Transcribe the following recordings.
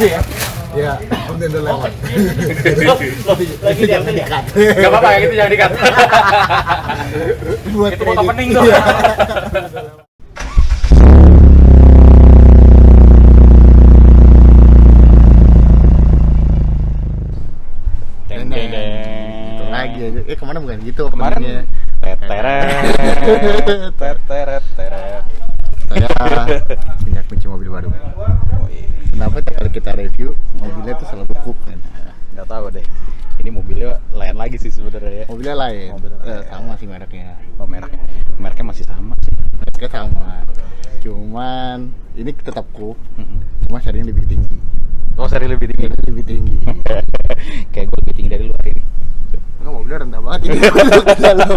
ya. Ya, udah lewat. Lagi jangan dikat. Gak apa-apa ya, gitu jangan dikat. Buat Itu foto pening tuh. Deng deng deng. Itu lagi aja. Kemana bukan gitu? Kemarin openingnya. teret. Saya punya kunci mobil baru. Kenapa tiap kali kita review mobilnya tuh selalu coupe kan? Nggak tahu deh. Ini mobilnya lain lagi sih sebenarnya ya. Mobilnya lain. Mobilnya lain. Sama sih mereknya. Oh, mereknya masih sama sih. Mereknya sama. Cuman ini tetap coupe. Cuma sharing lebih tinggi. Oh, seri lebih tinggi. Sharing lebih tinggi. Kayak gue lebih tinggi dari lu hari ini. Enggak, mobilnya rendah banget ini. Ke dalam.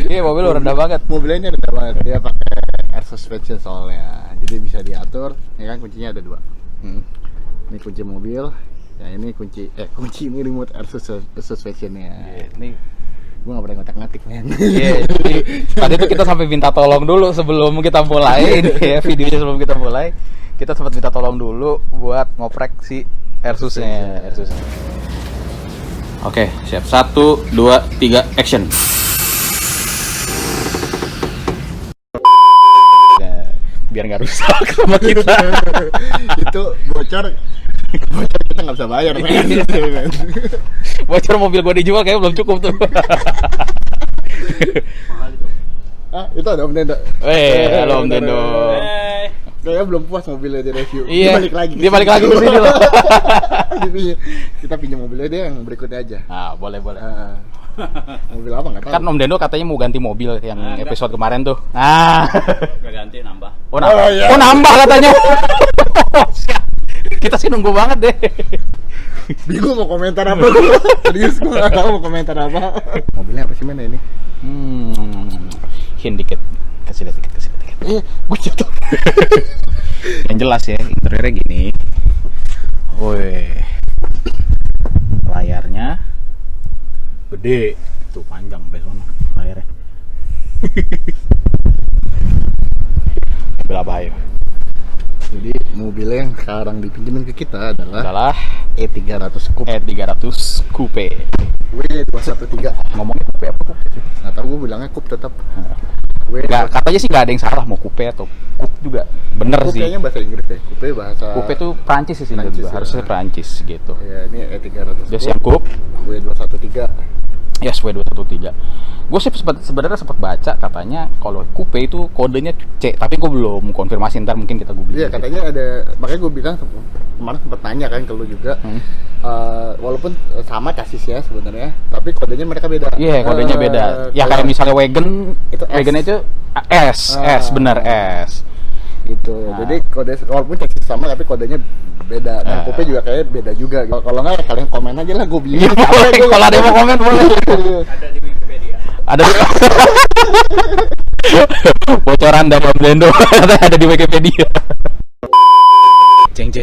Iya, mobil lu rendah banget. Mobilnya ini rendah banget. Dia pakai air suspension soalnya. Jadi bisa diatur. Ya kan kuncinya ada 2. Ini kunci mobil. Ya ini kunci ini remote air suspensionnya. Ini Gue gak pernah ngotak-ngatik men. Iya, tadi tuh kita sampai minta tolong dulu sebelum kita mulai ini ya, videonya sebelum kita mulai. Kita sempat minta tolong dulu buat ngoprek si Airsusnya. Oke, siap. 1, 2, 3, action. Ya, biar nggak rusak sama kita. Itu bocor kita nggak bisa bayar men. Bocor mobil gua dijual kayaknya belum cukup tuh. Ah, itu ada Om Dendo. Halo Om Dendo. Kayaknya belum puas mobilnya di review. Iya. Dia balik lagi ke sini loh. Kita pinjam mobilnya dia yang berikutnya aja. Nah, boleh. Mobil apa nggak tahu. Kan Om Dendo katanya mau ganti mobil yang episode kemarin tuh. Nah, Gak ganti, nambah. Iya. Oh, nambah katanya. Kita sih nunggu banget deh. Bingung mau komentar apa. Serius gue nggak tahu mau komentar apa. Mobilnya apa sih mana ini? Hint dikit. Kasih lihat dikit. Gue jatuh. Yang jelas ya, interiornya gini. Woi. Layarnya gede. Tuh panjang besok layarnya. Mobil apa ayo? Jadi mobilnya yang sekarang dipinjemin ke kita adalah E300 Coupe. E300 Coupe. W213. Ngomongnya coupe apa coupe sih? Nggak tahu, gue bilangnya coupe tetap. Nggak, katanya sih nggak ada yang salah mau coupe atau coupe juga. Bener Coupe sih. kayaknya bahasa Inggris deh. Coupe bahasa. Coupe tuh Prancis sih Prancis, juga. ya. Harusnya Prancis gitu. Ya, ini E300 Terus yang coupe W213. Yes, W213. Gue sih sebenarnya sempat baca katanya kalau coupe itu kodenya C, tapi gue belum konfirmasi, ntar mungkin kita googling. Iya, katanya ada, makanya gue bilang kemarin sempat nanya kan ke lu juga. Walaupun sama chassisnya sebenarnya, tapi kodenya mereka beda. Iya, kodenya beda. Ya kayak misalnya wagon itu S. wagon itu S, bener S. Gitu. Jadi kode walaupun chassis sama tapi kodenya beda. Dan coupe juga kayaknya beda juga. Kalau nggak kalian komen aja lah, gue beli. Iya, boleh. Kalau ada yang mau komen boleh. Ada di Wikipedia. Ada bocoran dari Om Dendo ada di Wikipedia. Jeng.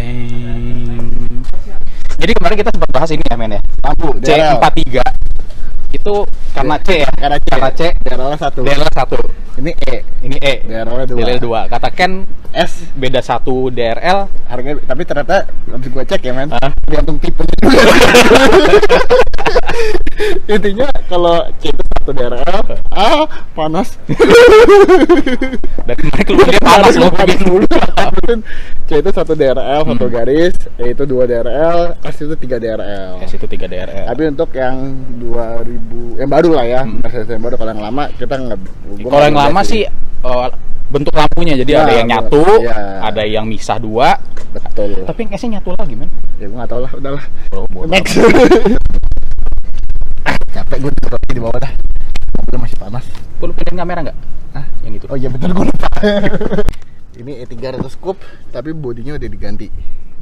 Jadi kemarin kita sempat bahas ini ya men ya. Lampu C43 itu karena C ya. Karena C. DRL 1. DRL 1. Ini E. Ini E. DRL 2. DRL 2. Kata Ken S. beda 1 DRL. Harganya, tapi ternyata habis gue cek ya men, tergantung tipe juga. Intinya kalau C itu 1 DRL, panas. Dan kemarin keluar dia panas loh. C itu 1 DRL, 1 garis, E itu 2 DRL, S itu 3 DRL. S itu 3 DRL. Tapi untuk yang 2000, yang baru lah ya, Mercedes yang baru. Kalau yang lama kita nggak. Kalau yang lama sih bentuk lampunya, jadi ada yang nyatu, ada yang misah 2. Betul. Tapi yang S-nya nyatu lagi men. Ya gue nggak tahu lah, udahlah. Bodoh. Next. Capek gue duduk lagi di bawah dah. Mobilnya masih panas. Lu pindahin kamera nggak? Yang itu. Oh iya betul, gue lupa. Ini E300 Coupe, tapi bodinya udah diganti.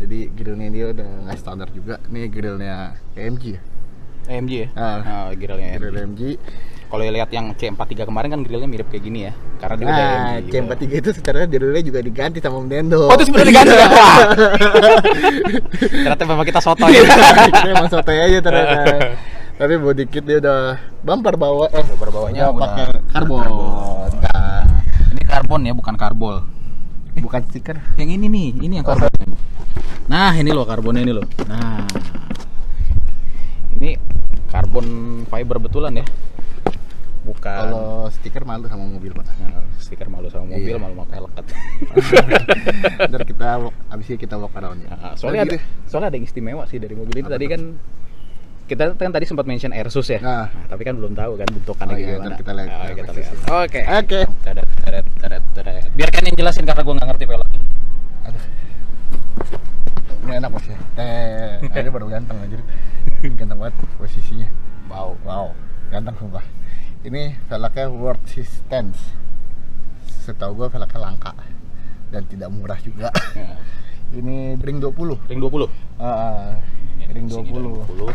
Jadi grillnya dia udah nggak standar juga. Ini grillnya AMG ya. AMG ya? Grillnya Grill AMG. AMG. Kalau lihat yang C43 kemarin kan grillnya mirip kayak gini ya. Karena dia udah AMG. C43 itu secara grillnya juga diganti sama Om Dendo. Oh, itu sebenarnya diganti ya? Wah. Ternyata memang kita soto ya. Kita emang sotoy aja ternyata. Tapi body kit dia udah bumper bawah. Bumper bawahnya udah pakai karbon. Ini karbon ya, bukan karbol. Bukan stiker. Yang ini nih, ini yang karbon. Nah, ini loh karbonnya ini loh. Nah, ini karbon fiber betulan ya. Bukan. Kalau stiker malu sama mobil, Pak. Nah, stiker malu sama mobil, Iya. malu sama peleket. Ntar kita abis ini kita walk around ya. Nah, soalnya ada yang istimewa sih dari mobil ini. Tadi kan kita kan tadi sempat mention Airsus ya. Nah. Tapi kan belum tahu kan bentukannya Oh iya, gimana. ntar kita lihat. Oh, kita lihat. Oke. Oke. Teret. Biarkan yang jelasin karena gue nggak ngerti velgnya. Aduh. Ini enak Mas ya. Ini baru ganteng aja. Ganteng banget posisinya. Wow. Ganteng sumpah. Ini velgnya World Resistance. Setahu gue velgnya langka dan tidak murah juga. Ya. Ini ring 20. Ring 20. Ring 20.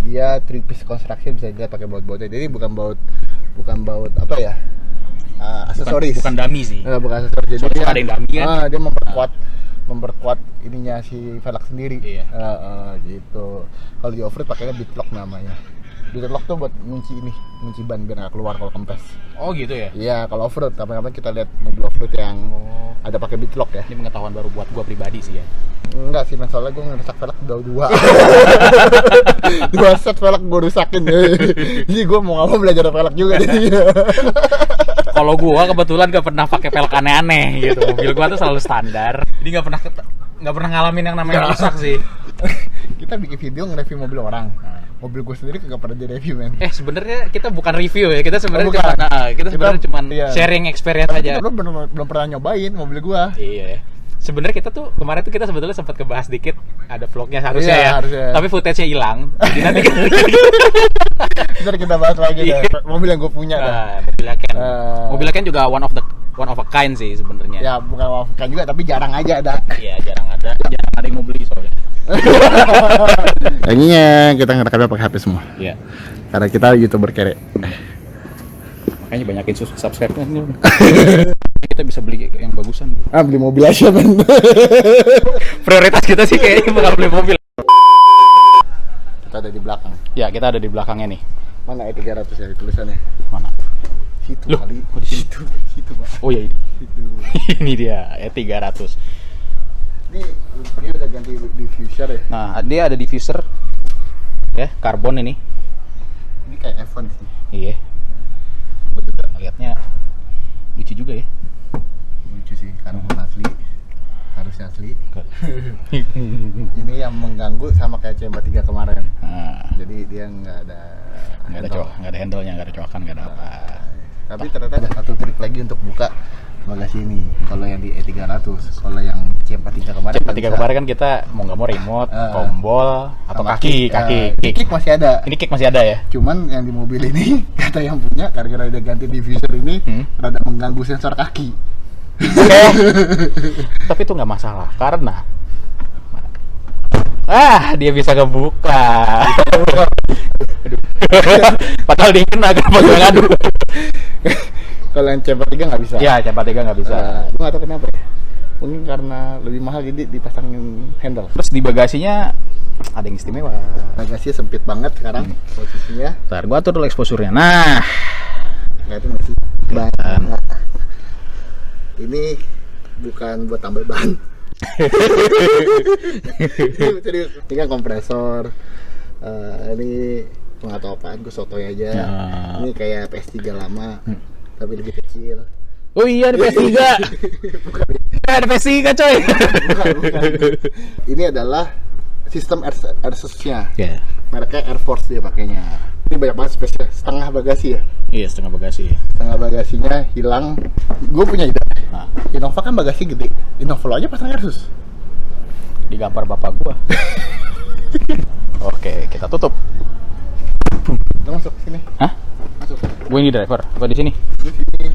Dia 3-piece construction, bisa dilihat pakai baut-bautnya. Jadi bukan baut apa ya? Aksesoris. Bukan dummy sih. Bukan aksesoris. Jadi Soalnya dia ada yang dummy kan. dia memperkuat ininya si velg sendiri. Iya. Gitu. Kalau di off-road pakainya bitlock namanya. Bitlock tuh buat ngunci ban biar nggak keluar kalau kempes. Oh gitu ya. Iya, kalau off-road, kapan-kapan kita lihat mobil off-road yang ada pakai bitlock ya. Ini pengetahuan baru buat gua pribadi sih ya. Enggak sih, masalahnya gue ngerusak velg udah 2 set velg gue rusakin. Jadi gue mau nggak mau belajar velg juga. Kalau gua kebetulan gak pernah pakai velg aneh-aneh gitu. Mobil gua tuh selalu standar. Jadi nggak pernah ngalamin yang namanya rusak sih. Kita bikin video nge-review mobil orang. Mobil gue sendiri kagak pernah di-review, men. Sebenarnya kita bukan review ya. Kita sebenarnya bukan. cuma Iya. sharing experience Tapi aja. kita belum pernah nyobain mobil gue. Iya. Sebenarnya kita tuh kemarin tuh kita sebetulnya sempat kebahas dikit, ada vlognya harusnya Iya, ya. harusnya. Tapi footage-nya hilang. Jadi nanti Ntar kita bahas lagi deh. Mobil yang gue punya. mobilnya Ken. Eh. Mobilnya Ken juga one of a kind sih sebenarnya. Ya bukan wafakan juga, tapi jarang aja ada. Iya, jarang ada yang mau beli soalnya. Ini kita ngerekamnya pakai HP semua. Iya. Karena kita YouTuber kere. Makanya banyakin subscribe-nya nih. Kita bisa beli yang bagusan. Beli mobil aja, men. Prioritas kita sih kayaknya bakal beli mobil. Kita ada di belakang. Ya, kita ada di belakangnya nih. Mana E300 ya tulisannya? Mana? Situ Loh, kali. oh, di sini. Situ, Pak. Oh ya ini. Situ. Ini dia E300. Ini udah ganti diffuser ya. Nah, dia ada diffuser. Ya, karbon ini. Ini kayak F1 sih. Iya. Betul, lihatnya lucu juga ya. Lucu sih, karbon asli. Harusnya asli. Ini yang mengganggu sama kayak CMB3 kemarin. Nah, Jadi dia nggak ada handle-nya, nggak ada coakan, nggak ada apa. Tapi ternyata ada satu trik lagi untuk buka bagasi ini. Kalau yang di E300, kalau yang C43 kemarin C43 kemarin kan kita mau nggak mau remote, tombol atau sama kaki. kick masih ada. Ini kick masih ada ya? Cuman yang di mobil ini kata yang punya gara-gara udah ganti diffuser ini rada mengganggu sensor kaki. Tapi itu nggak masalah karena dia bisa kebuka. Padahal dia kena kenapa gue ngadu. Kalau yang C43 nggak bisa. Ya, C43 nggak bisa. Gue nggak tahu kenapa ya. Mungkin karena lebih mahal jadi dipasangin handle. Terus di bagasinya ada yang istimewa. Bagasinya sempit banget sekarang posisinya. Ntar gua atur dulu exposure-nya. Nah, Kelihatan nggak sih? Ini bukan buat tambal ban. Ini kan kompresor. Ini nggak tahu apaan, gue sotoy aja. Ini kayak PS3 lama, tapi lebih kecil. oh iya ada PS3. Ada PS3 coy. Bukan. Ini adalah sistem Airsus-nya. Ya. Mereknya Air Force dia pakainya. Ini banyak banget spesial, setengah bagasi ya. Iya, setengah bagasi. Setengah bagasinya hilang. Gue punya ide. Nah, Innova kan bagasi gede. Innova lo aja pasang Airsus. digampar bapak gua. Oke, kita tutup. Lo masuk sini. Hah? Masuk. Gue ini driver. Gua di sini. Di sini.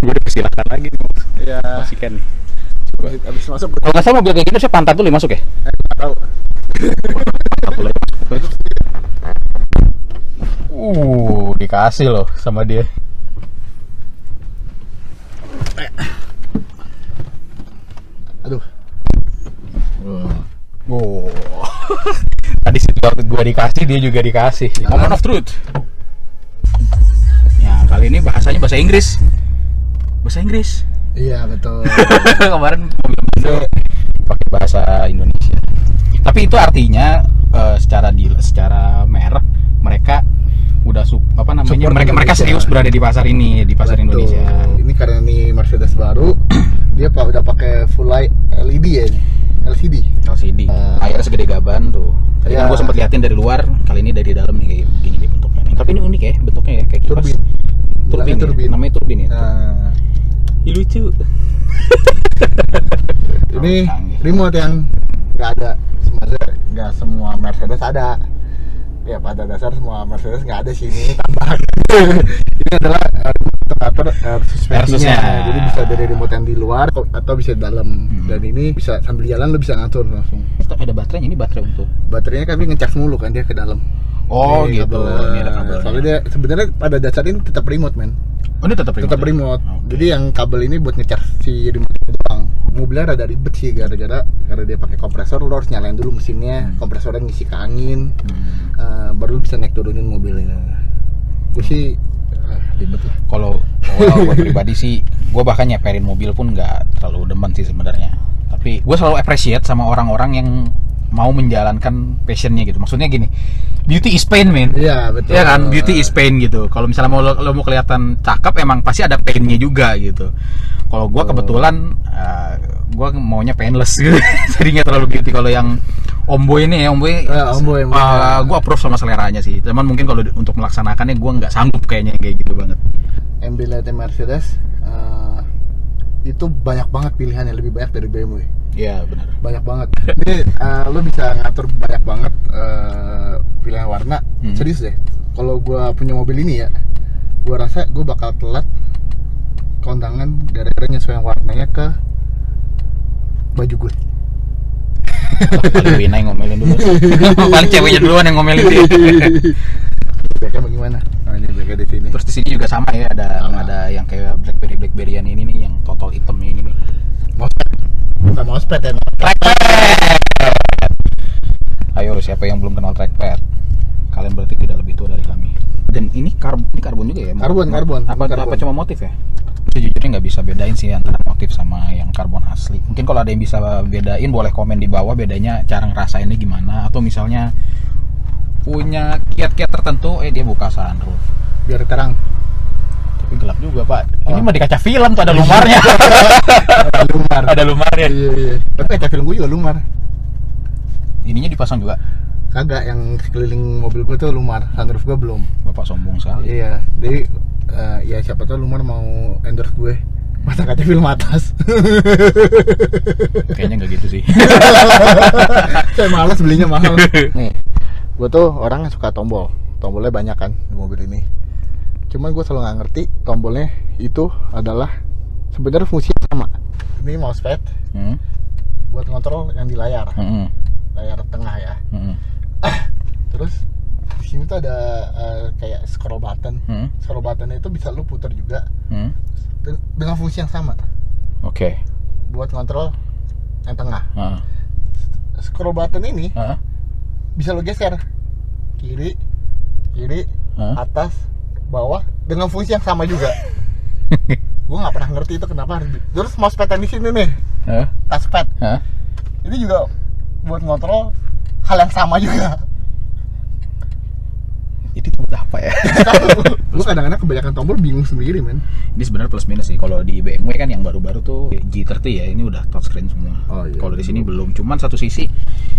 Gue udah persilahkan lagi nih. Ya. Masih Ken nih. Abis masuk. Kalau nggak salah mobil kayak gini saya pantat dulu masuk ya. Nggak tahu. Dikasih loh sama dia. Aduh. Oh. Tadi sih waktu gua dikasih dia juga dikasih. Moment of truth. Ya kali ini bahasanya bahasa Inggris. Bahasa Inggris. Iya betul. Kemarin mobil Mazda pakai bahasa Indonesia. Tapi itu artinya secara merek mereka udah mereka serius berada di pasar ini, di pasar Betul. Indonesia. Ini karena ini Mercedes baru, dia udah pakai full light LED ya ini. LCD. Akhirnya segede gaban tuh. Tadi kan Ya. gue sempet liatin dari luar, kali ini dari dalam nih kayak begini nih bentuknya. Tapi ini unik ya bentuknya ya, kayak kipas. Turbin. Turbin. Namanya turbin ya. Nah, Lucu. ini canggih. remote yang nggak ada, sebenarnya nggak semua Mercedes ada. Ya pada dasar semua Mercedes nggak ada sih, ini tambahan. Ini adalah remote suspensinya, Suspensinya. jadi bisa dari remote yang di luar atau bisa di dalam. Dan ini bisa sambil jalan lo bisa ngatur langsung. Ada baterainya, ini baterai untuk. Baterainya kan dia ngecas mulu kan dia ke dalam. Oh Ini gitu. kabel, Ini ada kabelnya. soalnya dia sebenarnya pada dasar ini tetap remote men. Oh, ini tetap remote. Tetap remote. Oke. Jadi yang kabel ini buat ngecas si remote itu doang. Mobilnya rada ribet sih gara-gara karena dia pakai kompresor, lo harus nyalain dulu mesinnya, kompresornya ngisi ke angin, baru lo bisa naik turunin mobilnya. Gue sih ribet lah. Kalau gue pribadi sih, gue bahkan nyeperin mobil pun nggak terlalu demen sih sebenarnya. Tapi gue selalu appreciate sama orang-orang yang mau menjalankan passionnya gitu. Maksudnya gini, beauty is pain man. Iya betul. Iya kan, beauty is pain gitu. Kalau misalnya lo mau kelihatan cakep, emang pasti ada painnya juga gitu. Kalau gue kebetulan, gue maunya painless gitu. Jadi nggak terlalu beauty. Kalau yang Omboy ini ya, Omboy, gue approve sama seleranya sih. Cuman mungkin kalau untuk melaksanakannya gue nggak sanggup kayaknya kayak gitu banget. MB-Lite Mercedes itu banyak banget pilihannya, lebih banyak dari BMW. Iya benar. Banyak banget. Ini lo bisa ngatur banyak banget pilihan warna. Serius deh. Kalau gua punya mobil ini ya, gua rasa gua bakal telat kondangan gara-gara nyesuaiin warnanya ke baju gue. Paling Wina yang ngomelin dulu. Paling ceweknya duluan yang ngomelin dia. Beknya bagaimana? Nah, ini beknya di sini. Terus di sini juga sama ya, Sama. ada yang kayak Blackberryan ini nih, yang total hitam ini nih. Mospet. Bukan mospet ya. Trackpad. Ayo siapa yang belum kenal trackpad? Kalian berarti tidak lebih tua dari kami. Dan ini karbon juga ya? Karbon. Apa cuma motif ya? Sejujurnya nggak bisa bedain sih antara motif sama yang karbon asli. Mungkin kalau ada yang bisa bedain boleh komen di bawah bedanya cara ngerasainnya gimana, atau misalnya punya kiat-kiat tertentu dia buka sunroof Biar terang. tapi gelap juga pak. Ini mah di kaca film tuh ada lumarnya. Ada lumar. Ada lumarnya. Iya. Tapi kaca film gue juga lumar. Ininya dipasang juga. Kagak, yang sekeliling mobil gue tuh lumar, sunroof gue belum. Bapak sombong sekali. Iya, jadi ya siapa tahu Lumar mau endorse gue pasang kaca film atas. Kayaknya nggak gitu sih. Saya malas belinya mahal. Nih, gue tuh orang yang suka tombolnya banyak kan di mobil ini. Cuman gue selalu nggak ngerti tombolnya itu adalah sebenarnya fungsinya sama. Ini mousepad buat ngontrol yang di layar, layar tengah ya. Terus di sini tuh ada kayak scroll button. Scroll buttonnya itu bisa lu putar juga dengan fungsi yang sama. Oke. Buat ngontrol yang tengah. Scroll button ini bisa lu geser kiri, atas, bawah dengan fungsi yang sama juga. Gue nggak pernah ngerti itu kenapa harus. Terus mousepad yang di sini nih, touchpad. Ini juga buat ngontrol hal yang sama juga. Ini tuh buat apa ya? Lu kadang-kadang kebanyakan tombol bingung sendiri men. Ini sebenarnya plus minus sih. Kalau di BMW kan yang baru-baru tuh G30 ya, ini udah touchscreen semua. Oh, iya. Kalau di sini belum. Cuman satu sisi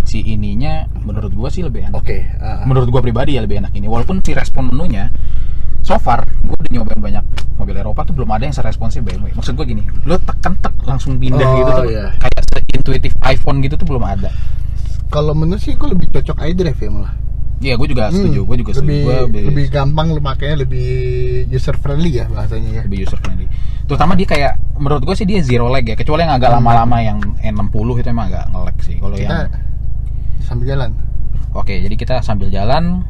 si ininya menurut gua sih lebih enak. Oke. Menurut gua pribadi ya lebih enak ini. Walaupun si respon menunya so far gua udah nyobain banyak mobil Eropa tuh belum ada yang seresponsif BMW. Maksud gua gini, lu tekan langsung pindah gitu tuh. Iya. Kayak se-intuitive iPhone gitu tuh belum ada. Kalau menurut sih gue lebih cocok iDrive ya malah. Iya, gue juga setuju. Gue juga setuju. Lebih gampang lu makanya, lebih user friendly ya bahasanya ya. Lebih user friendly. Terutama dia kayak menurut gue sih dia zero lag ya. Kecuali yang agak lama-lama yang N60 itu emang agak nge-lag sih. Kalau Kita yang sambil jalan. Oke, jadi kita sambil jalan.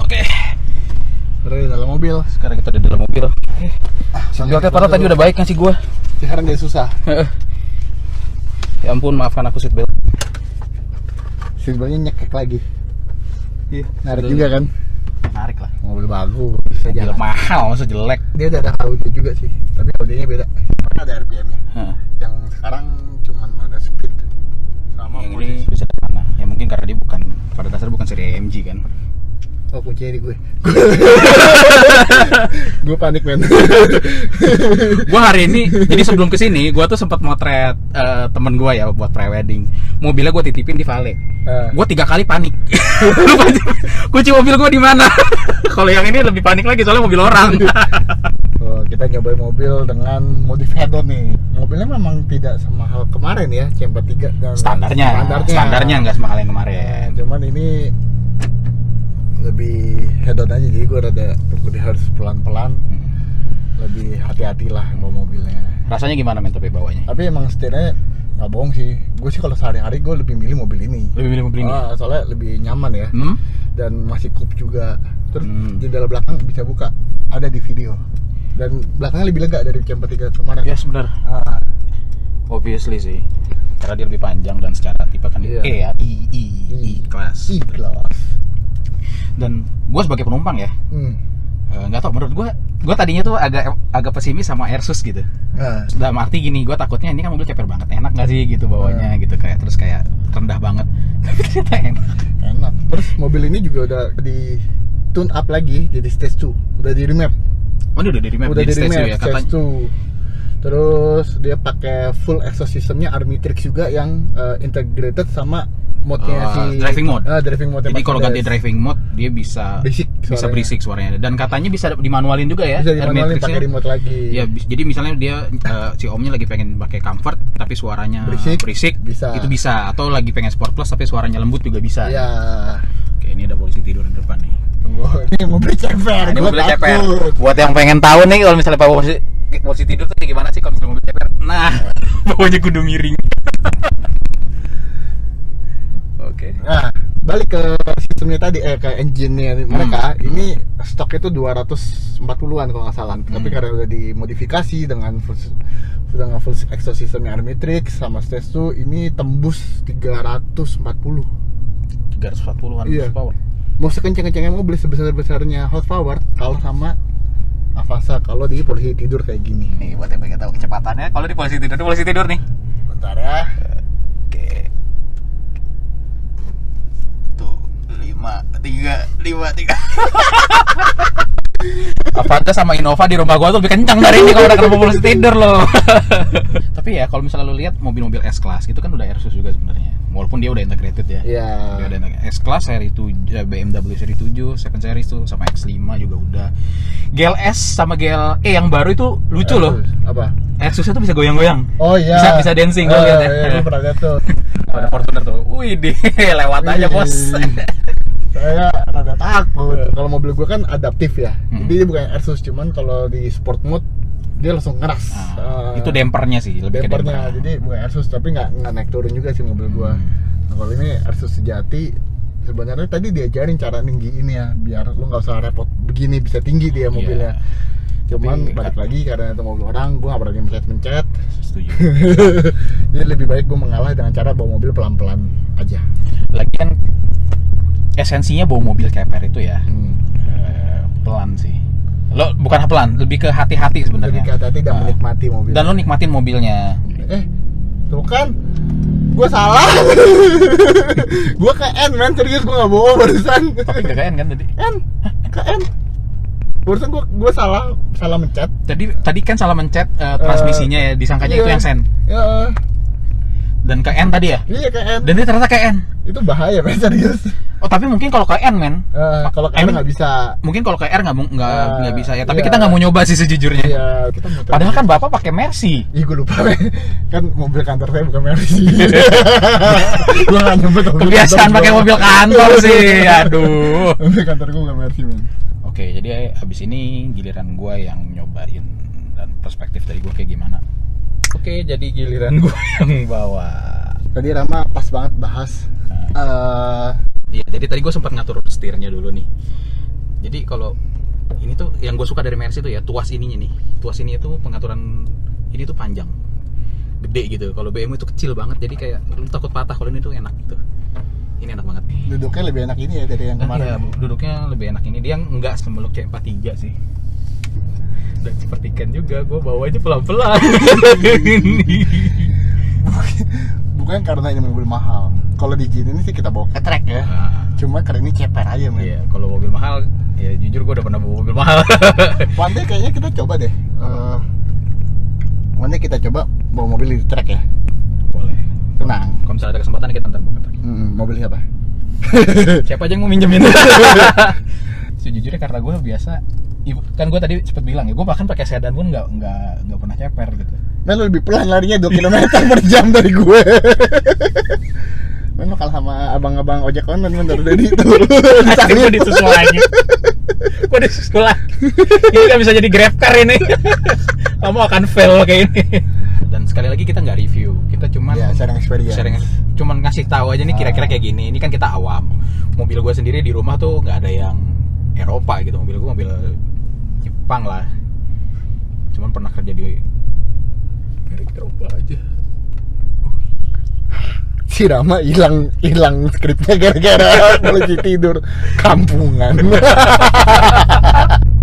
Oke, Udah di dalam mobil. sekarang kita di dalam mobil. Seatbeltnya padahal tadi udah baik ngasih gua. Sekarang dia susah. Ya ampun, maafkan aku seatbelt. Sebenarnya nyekek lagi. Iya, Narik juga kan? Menarik lah. Mobil bagus. Bisa Mobil jalan. mahal, masa jelek. Dia udah ada audio juga sih, tapi audionya beda. Ada RPM-nya. Heeh. Yang sekarang cuman ada speed sama Yang ini posisi. bisa ke mana? Ya mungkin karena dia bukan, pada dasarnya bukan seri AMG kan. Oh, kuncinya di gue. Gue panik men. Gua hari ini, jadi sebelum kesini, gua tuh sempat motret temen gua ya buat pre-wedding. Mobilnya gua titipin di Vale. Gua 3 kali panik. Kunci mobil gua di mana? Kalau yang ini lebih panik lagi soalnya mobil orang. Oh, kita nyobain mobil dengan modif head-on nih. Mobilnya memang tidak semahal kemarin ya, CM43 dan Standarnya nggak semahal yang kemarin. Cuman ini lebih head-on aja, jadi gue lebih harus pelan-pelan, lebih hati-hati lah bawa mobilnya. Rasanya gimana men tapi bawanya? Tapi emang setirnya nggak bohong sih, gue sih kalau sehari-hari gue lebih milih mobil ini. Lebih milih mobil ini? Soalnya lebih nyaman ya, dan masih coupe juga. Terus jendela belakang bisa buka, ada di video. Dan belakangnya lebih lega dari CM43 kemarin. Ya sebenar. Obviously sih, karena dia lebih panjang dan secara tipe kan Iya. E-class. E-class. Dan gue sebagai penumpang ya, nggak tau, menurut gue tadinya tuh agak pesimis sama Airsus gitu. Dalam arti gini, gue takutnya ini kan mobil ceper banget, enak nggak sih gitu bawanya gitu, kayak terus kayak rendah banget. Tapi ternyata enak. Terus mobil ini juga udah di tune up lagi jadi stage 2, udah di remap. Oh, dia udah di remap, Udah di remap ya, stage 2. Terus dia pakai full exhaust systemnya Armitrix juga yang integrated sama mode-nya driving mode. Driving mode. Jadi kalau ganti driving mode dia bisa berisik suaranya. Dan katanya bisa dimanualin juga ya. Bisa dimanualin pakai remote lagi. Ya, jadi misalnya dia si omnya lagi pengen pakai comfort tapi suaranya berisik bisa. Itu bisa. Atau lagi pengen sport plus tapi suaranya lembut juga bisa. Iya. Oke, ini ada polisi tidur di depan nih. Tunggu, ini mobil ceper. Ini mobil ceper. Buat yang pengen tahu nih kalau misalnya polisi tidur tuh kayak gimana sih kalau misalnya mobil ceper? Nah, bawahnya kudu miring. Oke. Nah, balik ke sistemnya tadi, ke engine-nya mereka. Ini stoknya tuh 240-an kalau nggak salah. Tapi karena udah dimodifikasi dengan full exhaust systemnya Armitrix sama stage 2, ini tembus 340. 340-an Iya. horsepower. Mau sekencang-kencangnya mobil, sebesar-besarnya horsepower, kalah sama Avanza kalau di polisi tidur kayak gini. Nih buat yang pengen tahu kecepatannya, kalau di polisi tidur nih. Bentar ya. Oke. Tuh, 5-3. Avanza sama Innova di rumah gua tuh lebih kencang dari ini kalau udah kena polisi tidur loh. Tapi ya kalau misalnya lu lihat mobil-mobil S-Class itu kan udah Airsus juga sebenarnya. Walaupun dia udah integrated ya. Iya. Dia udah S-Class seri 7, BMW seri 7, 7 series tuh sama X5 juga udah. GLS sama GLE yang baru itu lucu loh. Apa? Airsusnya tuh bisa goyang-goyang. Oh iya. Bisa dancing gua lihat ya. Iya, gue pernah lihat tuh. Ada Fortuner tuh. Wih, lewat aja, Bos. Saya rada takut. Kalau mobil gue kan adaptif ya. Jadi dia bukan Airsus, cuman kalau di sport mode dia langsung ngeras. Itu dempernya sih, lebih dempernya. ke demper. Jadi bukan Airsus, tapi nggak naik turun juga sih mobil gue. Nah, kalau ini Airsus sejati, sebenarnya tadi diajarin cara ninggiin ya, biar lu nggak usah repot begini, bisa tinggi dia mobilnya. Cuman balik lagi karena itu mobil orang, gue nggak berani mencet. Setuju. Jadi lebih baik gue mengalah dengan cara bawa mobil pelan-pelan aja. Lagian esensinya bawa mobil ceper itu ya pelan sih. Lo bukan pelan, lebih ke hati-hati sebenarnya. Lebih ke hati-hati dan menikmati mobil. Dan lo nikmatin mobilnya. Tuh kan, gue salah. Gue ke N men, serius gue nggak bohong barusan. Tapi ke KN kan tadi? Ke N. Barusan gue salah mencet. Tadi kan salah mencet transmisinya ya, disangkanya itu yang sen. Iya. Dan ke N tadi ya? Iya ke N. Dan dia ternyata ke N. Itu bahaya men, serius. Oh tapi mungkin kalau ke N men. Kalau ke R nggak bisa. Mungkin kalau ke R nggak bisa ya. Tapi kita nggak mau nyoba sih sejujurnya. Iya. Kita padahal kan bapak pakai Mercy. Ih gue lupa men. Kan mobil kantor saya bukan Mercy. Gue nggak nyebut. Kebiasaan pakai mobil kantor sih. Aduh. Mobil kantor gue bukan Mercy men. Oke, jadi abis ini giliran gue yang nyobain dan perspektif dari gue kayak gimana. Oke, jadi giliran gue yang bawa. Tadi Rama pas banget bahas Iya, jadi tadi gue sempat ngatur setirnya dulu nih. Jadi kalau ini tuh yang gue suka dari Mercy tuh ya tuas ininya nih. Tuas ini tuh pengaturan ini tuh panjang, gede gitu. Kalau BMW itu kecil banget, jadi kayak lu takut patah. Kalau ini tuh enak gitu. Ini enak banget nih. Duduknya lebih enak ini ya dari yang kemarin. Iya, duduknya lebih enak ini. Dia nggak semeluk C43 sih. Dan seperti Ken juga, gue bawa aja pelan-pelan. Bukan karena ini mobil mahal. Kalau di Jin ini sih kita bawa ke track ya. Cuma karena ini ceper aja men. Iya, kalau mobil mahal, ya jujur gue udah pernah bawa mobil mahal. One day kayaknya kita coba deh. One day kita coba bawa mobil di track ya. Boleh. Tenang. Kalau misalnya ada kesempatan kita ntar bawa ke track. Mobil siapa? Siapa aja yang mau minjemin? Sejujurnya karena gue biasa, kan gue tadi cepet bilang ya, gue bahkan pakai sedan pun nggak pernah ceper gitu. Men lu lebih pelan larinya 2 km per jam dari gue. Men lu kalah sama abang-abang ojek online men dari itu. Gue disusul lagi. Gue disusul lagi. Ini gak bisa jadi grab car ini. Kamu akan fail kayak ini. Dan sekali lagi kita nggak review, kita cuman ya, sharing experience. Cuman ngasih tahu aja nih kira-kira kayak gini. Ini kan kita awam. Mobil gue sendiri di rumah tuh nggak ada yang Eropa gitu. Mobil gue mobil Jepang lah. Cuman pernah kerja di Eropa aja. Si Rama hilang skripnya gara-gara lagi tidur kampungan.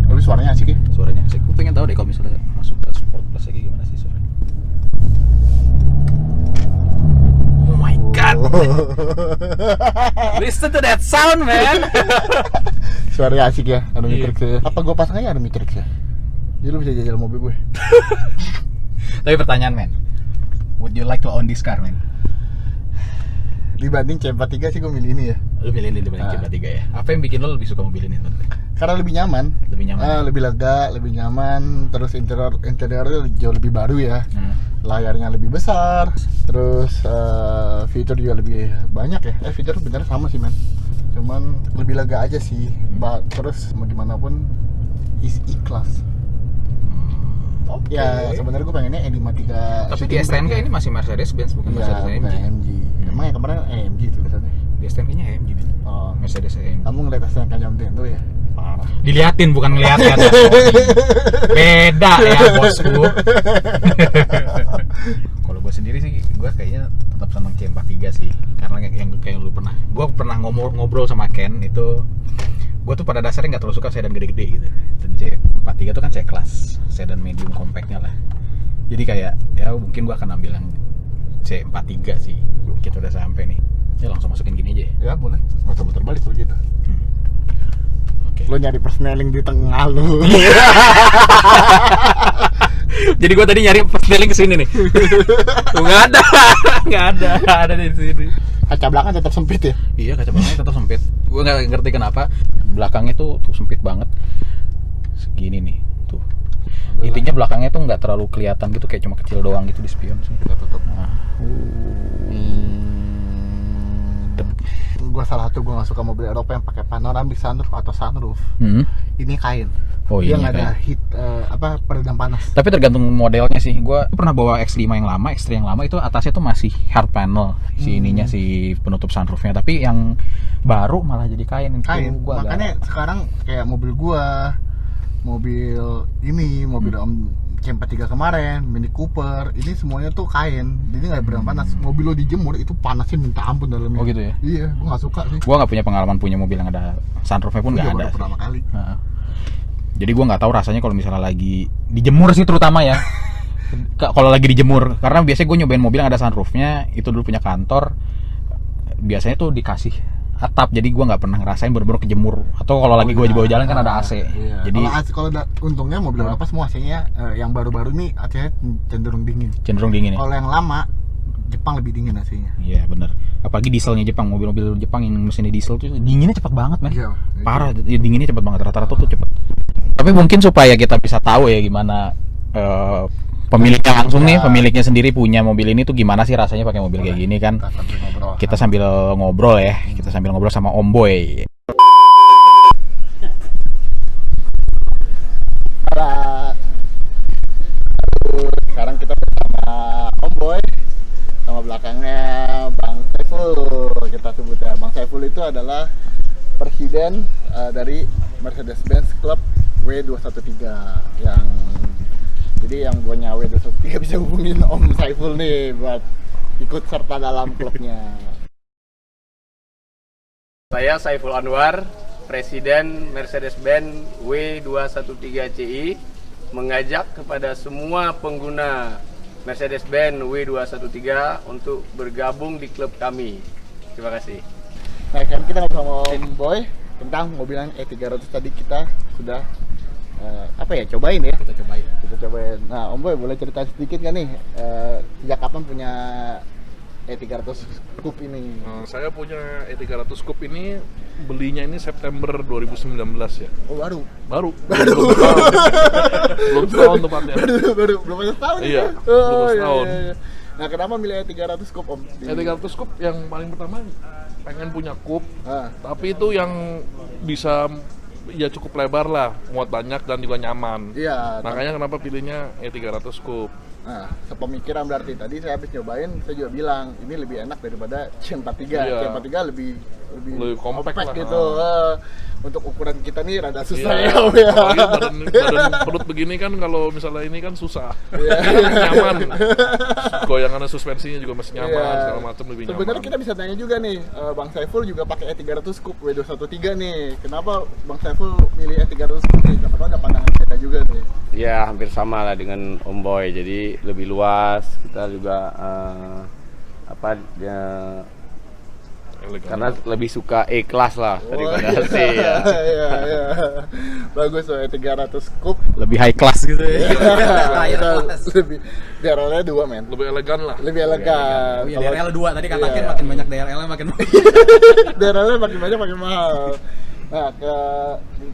Tapi suaranya asik ya? Suaranya asik. Gue pengen tahu deh kalau misalnya masuk ke Sport Plus lagi gimana sih suaranya. Oh my god. Listen to that sound, man. Suaranya asik ya, ada Iya. Matrix ya. Apa gue pasang aja ada Matrix ya? Jadi lu bisa jajal mobil gue. Tapi pertanyaan, men. Would you like to own this car, man? Dibanding C43 sih gue milih ini ya. Lu milih ini dibanding C43 ya? Apa yang bikin lo lebih suka mobil ini? Karena lebih nyaman. Lebih nyaman. Lebih lega, lebih nyaman. Terus interiornya jauh lebih baru ya. Layarnya lebih besar. Terus fitur juga lebih banyak ya. Fitur bener sama sih men. Cuman lebih lega aja sih. Terus mau gimana pun ikhlas. Okay. Ya sebenarnya gue pengennya E53. Tapi di STNK ini masih Mercedes Benz bukan ya, Mercedes bukan AMG. AMG. Emang yang kemarin AMG tulisannya. Di STNK-nya AMG, men. Oh. Mercedes AMG. Kamu ngeliat STNK jam itu ya? Parah. Diliatin bukan ngeliatin. Beda ya bosku. Kalau gue sendiri sih, gue kayaknya tetap seneng C43 sih. Karena yang kayak lu pernah, gue pernah ngobrol sama Ken itu. Gue tuh pada dasarnya nggak terlalu suka sedan gede-gede gitu. Dan C43 tuh kan C-Class, sedan medium compactnya lah. Jadi kayak ya mungkin gue akan ambil yang C43 sih. Kita udah sampai nih. Ya langsung masukin gini aja ya. Ya boleh. Nggak usah muter balik kalau gitu. Oke. Lo nyari persneling di tengah lu. Jadi gue tadi nyari persneling kesini nih. Tuh nggak ada di sini. Kaca belakang tetap sempit ya? Iya, kaca belakangnya tetap sempit. Gue nggak ngerti kenapa belakangnya tuh sempit banget. Segini nih, tuh. Intinya belakangnya tuh nggak terlalu kelihatan gitu, kayak cuma kecil doang gitu di spion sih. Kita tutup. Nah. Gue salah satu gue nggak suka mobil Eropa yang pakai panoramic sunroof atau sunroof. Ini kain. Oh Dia iya. nggak ada heat peredam panas. Tapi tergantung modelnya sih. Gue pernah bawa X5 yang lama, X3 yang lama itu atasnya tuh masih hard panel si ininya, si penutup sunroofnya. Tapi yang baru malah jadi kain. Kain. Gua Makanya sekarang kayak mobil gua, mobil Om C43 kemarin, Mini Cooper, ini semuanya tuh kain. Jadi nggak beredam panas. Mobil lo dijemur itu panasnya minta ampun dalamnya. Oh gitu ya? Iya, gua nggak suka sih. Gue nggak punya pengalaman punya mobil yang ada sunroofnya pun Gua nggak juga ada. baru pertama kali. Nah, jadi gue nggak tahu rasanya kalau misalnya lagi dijemur sih terutama ya. Kalau lagi dijemur, karena biasanya gue nyobain mobil yang ada sunroofnya, itu dulu punya kantor, biasanya tuh dikasih atap, jadi gue nggak pernah ngerasain bener-bener kejemur. Atau kalau lagi gue bawa jalan kan ada AC. Iya. Jadi kalau untungnya mobil apa semua AC-nya yang baru-baru ini AC-nya cenderung dingin. cenderung dingin ya. Kalau yang lama Jepang lebih dingin AC-nya. Iya bener. Apalagi dieselnya Jepang, mobil-mobil Jepang yang mesinnya diesel tuh dinginnya cepet banget men. Iya. Parah, dinginnya cepet banget, rata-rata tuh cepet. Tapi mungkin supaya kita bisa tahu ya gimana pemiliknya langsung nih, pemiliknya sendiri punya mobil ini tuh gimana sih rasanya pakai mobil kayak gini kan. Kita sambil ngobrol ya, kita sambil ngobrol sama Om Boy. Sekarang kita bersama Om Boy, sama belakangnya Bang Saiful, kita sebut itu adalah presiden dari Mercedes-Benz Club W213 yang jadi yang punya W213 bisa hubungin Om Saiful nih buat ikut serta dalam klubnya. Saya Saiful Anwar, Presiden Mercedes-Benz W213CI, mengajak kepada semua pengguna Mercedes-Benz W213 untuk bergabung di klub kami. Terima kasih. Nah, kan kita ngobrol sama Om Boy tentang mobilan E300 tadi kita sudah cobain ya. Kita cobain. Nah, Om Boy boleh cerita sedikit nggak nih sejak kapan punya E300 Coupe ini? Saya punya E300 Coupe ini belinya ini September 2019 ya. Oh, baru. Belum setahun tepatnya. Belum ada setahun. Iya, Ya? belum setahun. Iya. Nah, kenapa milih E300 Coupe, Om? E300 Coupe yang paling pertama pengen punya Coupe, Ah. tapi itu yang bisa ya cukup lebar lah, muat banyak dan juga nyaman. Iya. Makanya kenapa pilihnya E300 Coupe. Nah, sepemikiran berarti tadi saya habis nyobain, saya juga bilang ini lebih enak daripada C43. Iya. C43 lebih compact lah. gitu. Untuk ukuran kita nih rada susah Iya. ya, Om, ya. Apalagi badan perut begini kan kalau misalnya ini kan susah. Iya. Nyaman. Goyangan suspensinya juga masih nyaman, Iya. segala macam lebih nyaman. Sebenarnya kita bisa tanya juga nih, Bang Saiful juga pakai E300 Coupe W213 nih. Kenapa Bang Saiful milih E300 Coupe nih? Siapa tahu ada pandangan beda juga nih. Ya, hampir sama lah dengan Om Boy. Jadi lebih luas. Kita juga Elegan. karena lebih suka E-Class lah daripada iya. C ya. Iya. Bagus loh E300 Coupe. Lebih high class gitu ya. Lebih DRL-nya 2 men. Lebih elegan lah. Lebih elegan. Oh iya, DRL 2 tadi katakan Iya. makin banyak DRL-nya makin DRL-nya makin banyak makin mahal. Nah,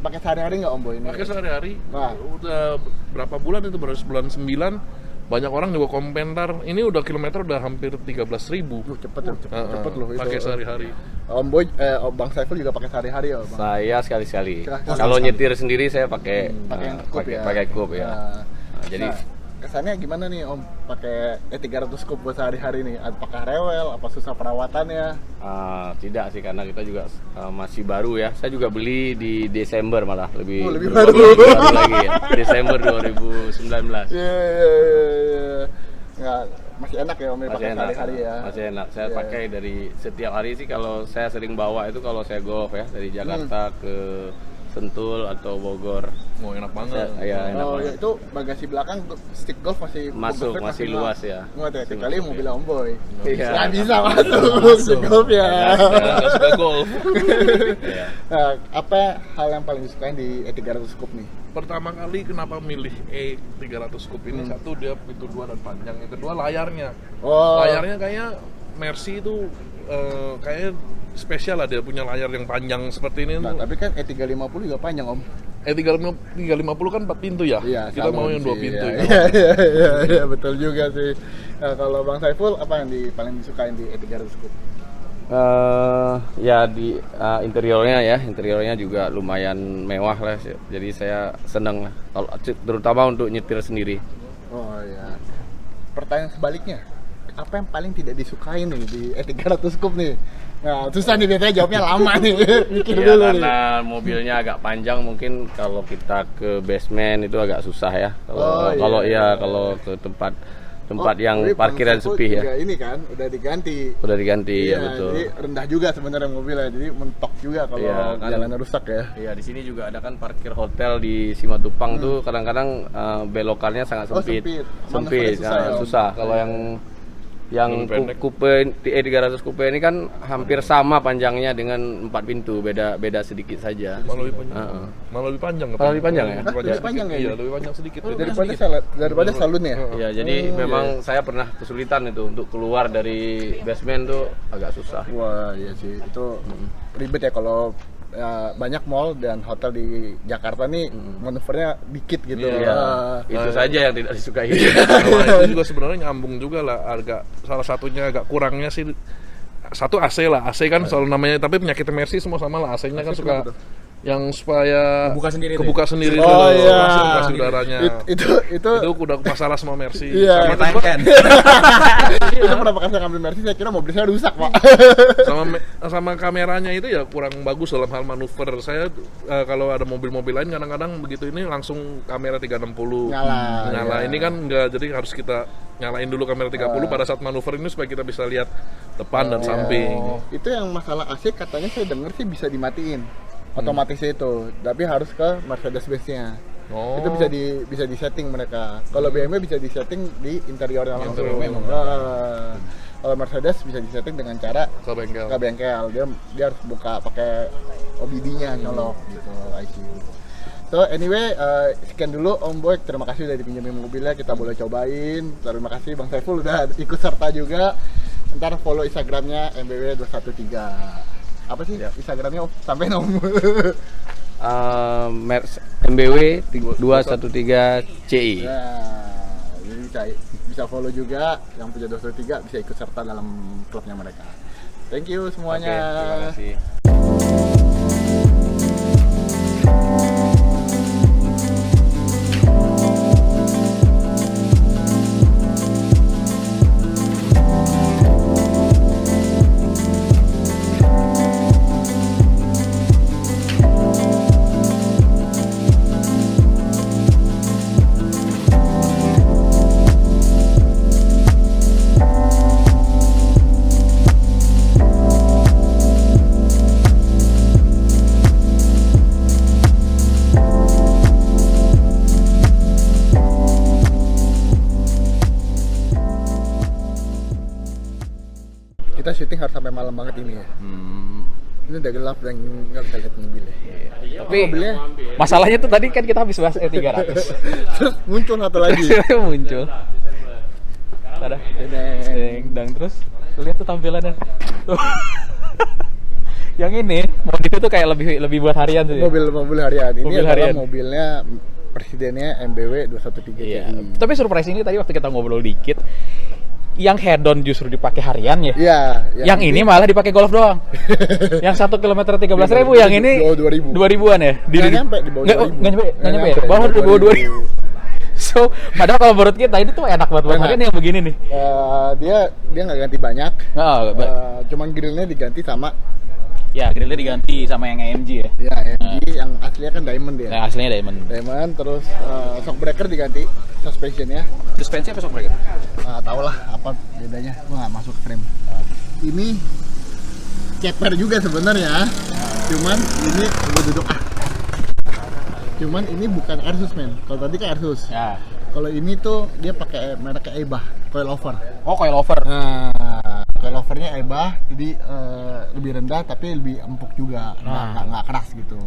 pakai sehari-hari nggak Om Boy ini? Pakai sehari-hari. Wah. Udah berapa bulan itu? Baru bulan 9. Banyak orang juga komentar, ini udah kilometer udah hampir 13.000. Cepet loh itu. Pakai sehari-hari. Om Boy, Bang Saiful juga pakai sehari-hari ya, Bang? Saya sekali-sekali. Sekali-sekali. Kalau nyetir sendiri saya pakai Pakai yang coupe ya. pakai coupe ya. Nah, Jadi kesannya gimana nih Om pakai E300 Coupe buat sehari-hari nih? Apakah rewel? Apa susah perawatannya? tidak sih, karena kita juga masih baru ya. Saya juga beli di Desember malah lebih lebih baru. lagi ya. Desember 2019. Iya. Nggak, masih enak ya Om ya Masih pakai enak, sehari-hari ya? masih enak. Saya Iya, pakai dari setiap hari sih. Kalau saya sering bawa itu kalau saya golf ya dari Jakarta ke Sentul atau Bogor. Oh, enak banget. Ya, enak Oh banget. ya, itu bagasi belakang stick golf masih Masuk, golf masih luas ya. Muat ya, Masih kecuali masuk, mobil ya. Om Boy. Iya. Nggak bisa masuk stick golf ya. Nggak suka golf. Iya. Nah, apa hal yang paling disukain di E300 Coupe nih? Pertama kali kenapa milih E300 Coupe ini? Satu, dia pintu 2 dan panjang. Yang kedua, layarnya. Oh. Layarnya kayak Mercy itu kayak spesial lah, dia punya layar yang panjang seperti ini. Nah, tapi kan E350 juga panjang Om. E350 kan 4 pintu ya? Iya, Kita sama mau yang 2 sih, pintu iya. ya. Iya, betul juga sih. Nah, kalau Bang Saiful apa yang paling disukain di E300 Coupe? Ya di interiornya juga lumayan mewah lah. Jadi saya senang lah. Kalau terutama untuk nyetir sendiri. Oh ya. Pertanyaan sebaliknya, apa yang paling tidak disukain nih di E300 Coupe nih? Nah, susah nih biasanya jawabnya lama nih. Mikir Ya, dulu nih. karena mobilnya agak panjang, mungkin kalau kita ke basement itu agak susah ya. Kalau ke tempat yang jadi Bang parkiran Saiful sepi ya. juga ini kan udah diganti. Udah diganti ya, betul. Jadi rendah juga sebenarnya mobilnya. Jadi mentok juga kalau Iya, kan. jalannya rusak ya. Iya, di sini juga ada kan parkir hotel di Simatupang tuh kadang-kadang belokannya sangat Oh, sempit. sempit. Manuvernya susah ya, Om? susah. Kalau yang Lebih pendek. coupe E300 coupe ini kan hampir sama panjangnya dengan 4 pintu, beda sedikit saja. Malah lebih panjang. Heeh. Malah lebih panjang. Malah lebih panjang ya? Lebih panjang ya Iya, ini? lebih panjang sedikit. Daripada salon ya. Iya, jadi memang saya pernah kesulitan itu untuk keluar dari basement tuh agak susah. Wah, iya sih. Itu ribet ya kalau banyak mall dan hotel di Jakarta nih manuvernya dikit gitu. Iya, itu saja yang tidak disukai. Sama itu juga sebenarnya nyambung juga lah, salah satunya agak kurangnya sih satu AC lah. AC kan selalu namanya, tapi penyakit Mercy semua sama lah, AC-nya kan suka yang supaya Kebuka sendiri kebuka sendiri Oh, dulu iya. sirkulasi udaranya. Itu Itu udah masalah sama Mercy. Iya. Sama, Pertanyaan. itu kenapa pas saya ngambil Mercy saya kira mobil saya rusak, Pak. sama kameranya itu ya kurang bagus dalam hal manuver. Saya kalau ada mobil-mobil lain kadang-kadang begitu ini langsung kamera 360 Nyala, iya. Ini kan enggak, jadi harus kita nyalain dulu kamera 30 pada saat manuver ini supaya kita bisa lihat depan dan samping. Itu yang masalah AC katanya saya dengar sih bisa dimatiin. Otomatis itu, tapi harus ke Mercedes Benz-nya. Oh. Itu bisa disetting mereka. Kalau BMW bisa disetting di interiornya langsung. Interior. Kalau Mercedes bisa disetting dengan cara Ke bengkel. ke bengkel. Dia harus buka pakai OBD-nya nyolok gitu IC. So anyway, sekian dulu Om Boy. Terima kasih udah dipinjemin mobilnya, kita boleh cobain. Terima kasih Bang Saiful udah ikut serta juga. Ntar follow Instagramnya MBW213. Apa sih Instagramnya? Om? Sampai nomor. MBW 213 CI. Nah, ini bisa follow juga. Yang punya 213 bisa ikut serta dalam klubnya mereka. Thank you semuanya. Terima kasih. Kita syuting harus sampai malam banget ini ya. Ini udah gelap dan nggak bisa lihat mobilnya. Tapi Mobilnya masalahnya tuh tadi kan kita habis bahas E300. terus muncul satu lagi. Muncul. Tada. Deng terus. Lu lihat tuh tampilannya. Tuh. Yang ini modif itu kayak lebih buat harian sih. Mobil harian. Ini Mobil adalah harian. mobilnya presidennya MBW 213 Iya. CI. Tapi surprise ini tadi waktu kita ngobrol dikit, yang head on justru dipakai harian ya. Iya, Yang ini malah dipakai golf doang. Yang 1 kilometer 13.000, yang ini 2.000. 2.000-an ya. Nggak nyampe di bawah 2.000. Nggak nyampe ya. Nyampe, Bawah di bawah 2.000. So, padahal kalau menurut kita ini tuh enak banget buat Enak. harian yang begini nih. Dia nggak ganti banyak. Cuman grillnya diganti sama Ya, grillnya diganti sama yang AMG ya. ya MG yang aslinya kan diamond dia. Yang aslinya diamond. Diamond terus shock breaker diganti, suspensionnya. Suspensi apa shock breaker? Tau lah apa bedanya, gua nggak masuk frame. Ini ceper juga sebenarnya, cuman ini gua duduk cuman ini bukan Airsus men. Kalau tadi kan Airsus. Ya. Kalau ini tuh dia pakai mereknya Ebah, coilover. Oh, coilover. Nah, coilovernya Ebah, jadi lebih rendah tapi lebih empuk juga, nggak keras gitu.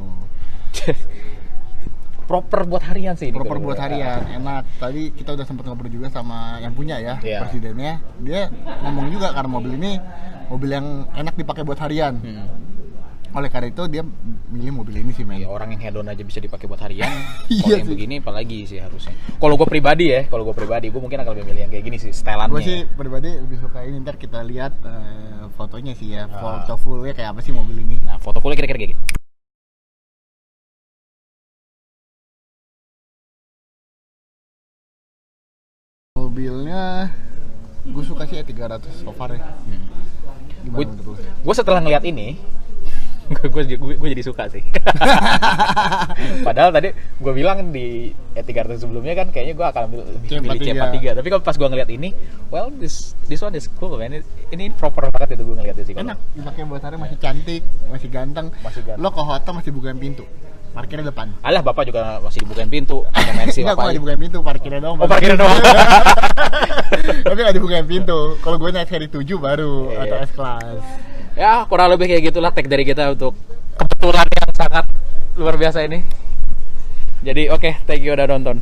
Proper buat harian sih ini. Proper kalau buat harian, enak. Tadi kita udah sempat ngobrol juga sama yang punya ya, Iya. presidennya. Dia ngomong juga karena mobil ini mobil yang enak dipakai buat harian. Oleh karena itu dia milih mobil ini sih men. Ya, orang yang head on aja bisa dipakai buat harian. Iya Kalau yang sih. begini apalagi sih harusnya. Kalau gue pribadi, gue mungkin akan lebih milih yang kayak gini sih, stylannya. Gue sih pribadi lebih suka ini. Ntar kita lihat fotonya sih ya, foto fullnya kayak apa sih mobil ini. Nah, foto fullnya kira-kira kayak gitu. Mobilnya gue suka sih E300 so far ya. Gimana menurut lu? Gue setelah ngeliat ini, gue jadi suka sih. Padahal tadi gue bilang di E300 sebelumnya kan kayaknya gue akan pilih C43. Tapi kalau pas gue ngeliat ini, well this one is cool man. Ini proper banget itu gue ngeliatnya sih. Enak, dipakai buat hari masih cantik, masih ganteng. Masih ganteng. Lo ke hotel masih bukain pintu, parkirnya depan. Alah, bapak juga masih dibukain pintu. Ada Mercy Enggak, apa? kalau dibukain pintu, parkirnya doang. Oh, parkirnya doang. Tapi nggak dibukain pintu. Kalau gue naik seri 7 baru Iya. atau S-Class. Ya, kurang lebih kayak gitulah tag dari kita untuk kebetulan yang sangat luar biasa ini. Jadi oke, thank you udah nonton.